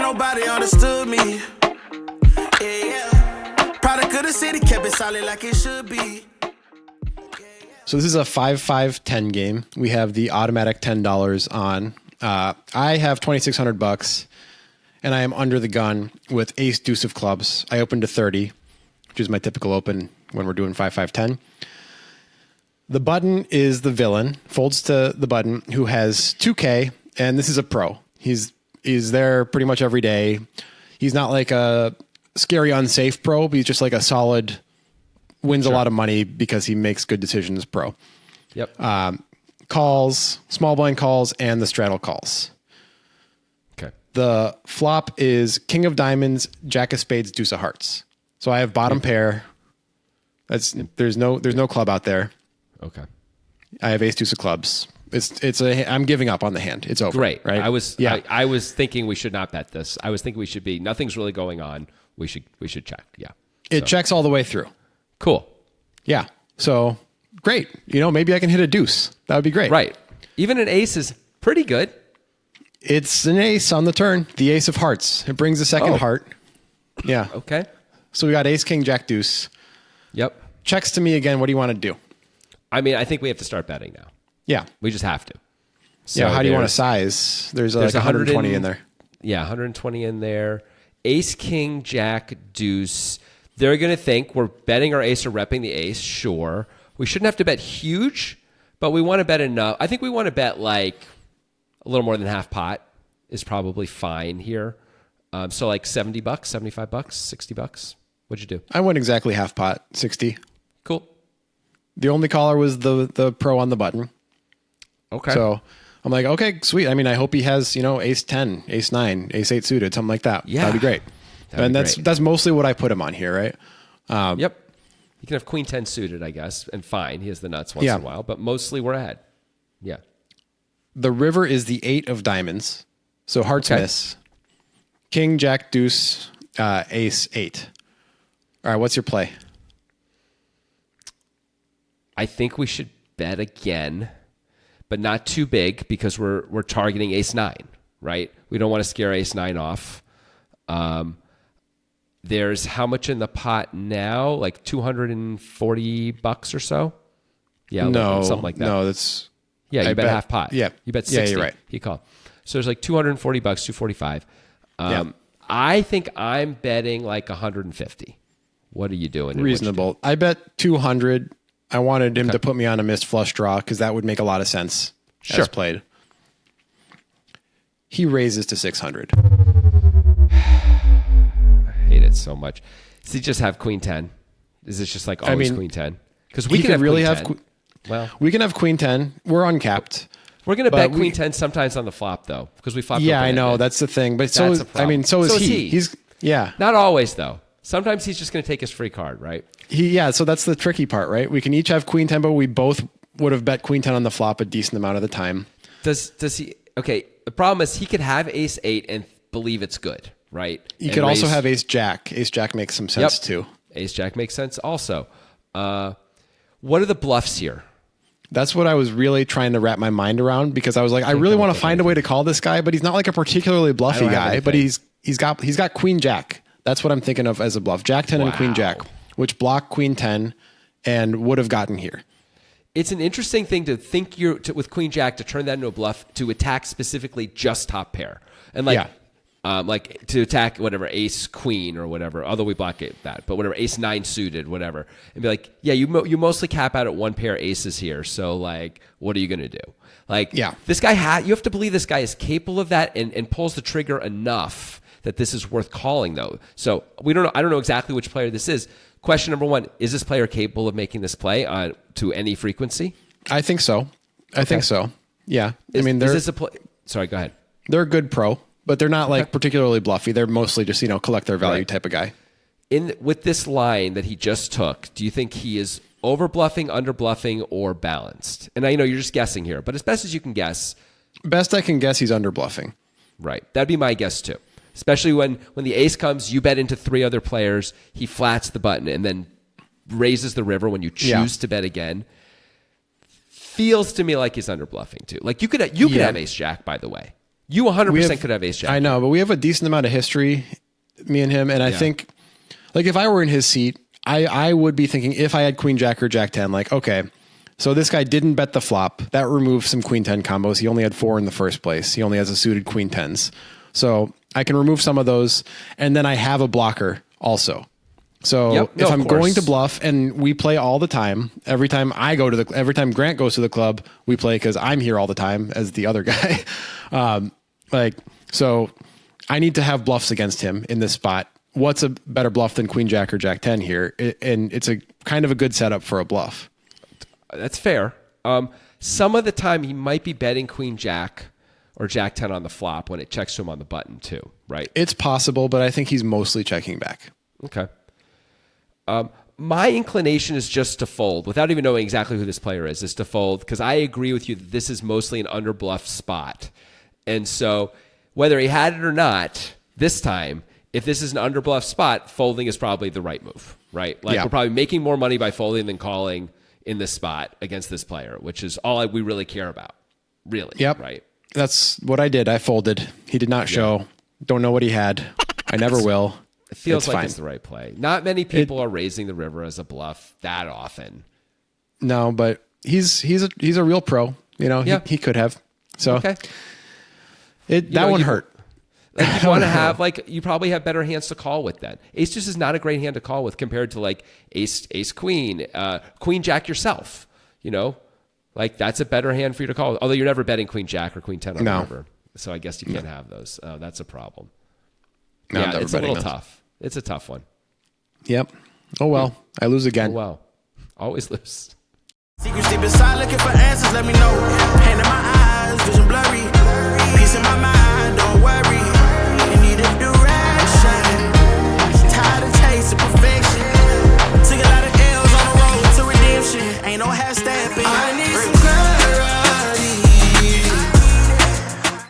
nobody understood me. Yeah. Product of the city, kept it solid like it should be. So this is a 5-5-10 game. We have the automatic $10 on. I have $2,600 and I am under the gun with ace deuce of clubs. I opened to 30, which is my typical open when we're doing 5-5-10. The button is the villain, folds to the button, who has 2K, and this is a pro. He's there pretty much every day. He's not like a scary, unsafe pro, but he's just like a solid, wins a lot of money because he makes good decisions pro. Yep. Calls, small blind calls, and the straddle calls. Okay. The flop is king of diamonds, jack of spades, deuce of hearts. So I have bottom pair. There's no club out there. Okay. I have ace deuce of clubs. I'm giving up on the hand. It's over. Great. Right. I was thinking we should not bet this. I was thinking we should be, nothing's really going on. We should check. Yeah. It checks all the way through. Cool. Yeah. So great. Maybe I can hit a deuce. That would be great. Right. Even an ace is pretty good. It's an ace on the turn. The ace of hearts. It brings a second heart. Yeah. Okay. So we got ace, king, jack, deuce. Yep. Checks to me again. What do you want to do? I mean, I think we have to start betting now. Yeah. We just have to. So yeah. How do you want to size? There's like 120 in there. Yeah. 120 in there. Ace, king, jack, deuce. They're going to think we're betting our ace or repping the ace. Sure. We shouldn't have to bet huge, but we want to bet enough. I think we want to bet like a little more than half pot is probably fine here. So like $70, $75, $60. What'd you do? I went exactly half pot, 60. Cool. The only caller was the pro on the button. Okay. So I'm like, okay, sweet. I mean, I hope he has, ace 10, ace 9, ace 8 suited, something like that. Yeah. That'd be great. That's mostly what I put him on here, right? Yep. You can have queen 10 suited, I guess, and fine. He has the nuts once in a while, but mostly we're ahead. Yeah. The river is the 8 of diamonds. So hearts miss. King, jack, deuce, ace, 8. All right, what's your play? I think we should bet again, but not too big because we're targeting ace 9, right? We don't want to scare ace 9 off. There's how much in the pot now? Like $240 or so? Yeah, no, something like that. No, that's... Yeah, you bet half pot. Yeah. You bet 60. Yeah, you're right. He called. So there's like $240, $245. Yeah. I think I'm betting like 150. What are you doing? Reasonable. I bet 200. I wanted him to put me on a missed flush draw because that would make a lot of sense as played. He raises to 600. I hate it so much. Does he just have queen 10? Is this just like always queen 10? Because we can really have queen 10. Well, we can have queen 10. We're uncapped. We're going to bet queen 10 sometimes on the flop, though, because we flop. Yeah, I know. That's the thing. But so is he. He's not always, though. Sometimes he's just going to take his free card, right? So that's the tricky part, right? We can each have queen 10, but we both would have bet queen 10 on the flop a decent amount of the time. Does he? Okay, the problem is he could have ace 8 and believe it's good, right? You could also have ace jack. Ace jack makes some sense too. Ace jack makes sense also. What are the bluffs here? That's what I was really trying to wrap my mind around because I was like, I really want to find a way to call this guy, but he's not like a particularly bluffy guy, but he's got queen jack. That's what I'm thinking of as a bluff. Jack 10 and queen jack, which block queen 10 and would have gotten here. It's an interesting thing to think with queen jack to turn that into a bluff to attack specifically just top pair. And like to attack whatever ace queen or whatever, although we block that, but whatever ace 9 suited, whatever, and be like, yeah, you mostly cap out at one pair aces here. So like, what are you going to do? Like, this guy you have to believe this guy is capable of that and pulls the trigger enough that this is worth calling though. So we don't know. I don't know exactly which player this is. Question number 1, is this player capable of making this play to any frequency? I think so. I think so. Yeah. Sorry, go ahead. They're a good pro, but they're not like particularly bluffy. They're mostly just, collect their value type of guy. With this line that he just took, do you think he is over bluffing, under bluffing, or balanced? And I know you're just guessing here, but as best as you can guess. Best I can guess, he's under bluffing. Right. That'd be my guess too. Especially when the ace comes, you bet into 3 other players, he flats the button and then raises the river when you choose to bet again. Feels to me like he's under bluffing too. Like you could have ace jack, by the way. You 100% could have ace jack. I know, but we have a decent amount of history, me and him. And I think, like, if I were in his seat, I would be thinking, if I had queen jack or jack 10, like, okay, so this guy didn't bet the flop. That removes some queen 10 combos. He only had 4 in the first place. He only has a suited queen 10s. So I can remove some of those. And then I have a blocker also. So if I'm going to bluff, and we play all the time, every time Grant goes to the club, we play because I'm here all the time as the other guy. So I need to have bluffs against him in this spot. What's a better bluff than queen jack or jack 10 here? And it's a kind of a good setup for a bluff. That's fair. Some of the time he might be betting queen jack or jack 10 on the flop when it checks to him on the button too, right? It's possible, but I think he's mostly checking back. Okay. My inclination is just to fold without even knowing exactly who this player is to fold, because I agree with you that this is mostly an underbluff spot. And so whether he had it or not this time, if this is an underbluff spot, folding is probably the right move, right? Like we're probably making more money by folding than calling in this spot against this player, which is all we really care about, really. Yep. Right. That's what I did. I folded. He did not show. Don't know what he had. I never will. It feels like it's the right play. Not many people are raising the river as a bluff that often. No, but he's a real pro. You know, he could have. So that one hurt. Like you want to have you probably have better hands to call with then. Ace deuce is not a great hand to call with compared to like ace queen, queen jack yourself. You know, like that's a better hand for you to call. Although you're never betting queen jack or queen 10 on the river, so I guess you can't have those. That's a problem. No, it's a little tough. It's a tough one. Yep. Oh well, I lose again. Oh well, always lose. Secrets deep inside, looking for answers, let me know. Hand in my eyes, vision blurry. Peace in my mind, don't worry.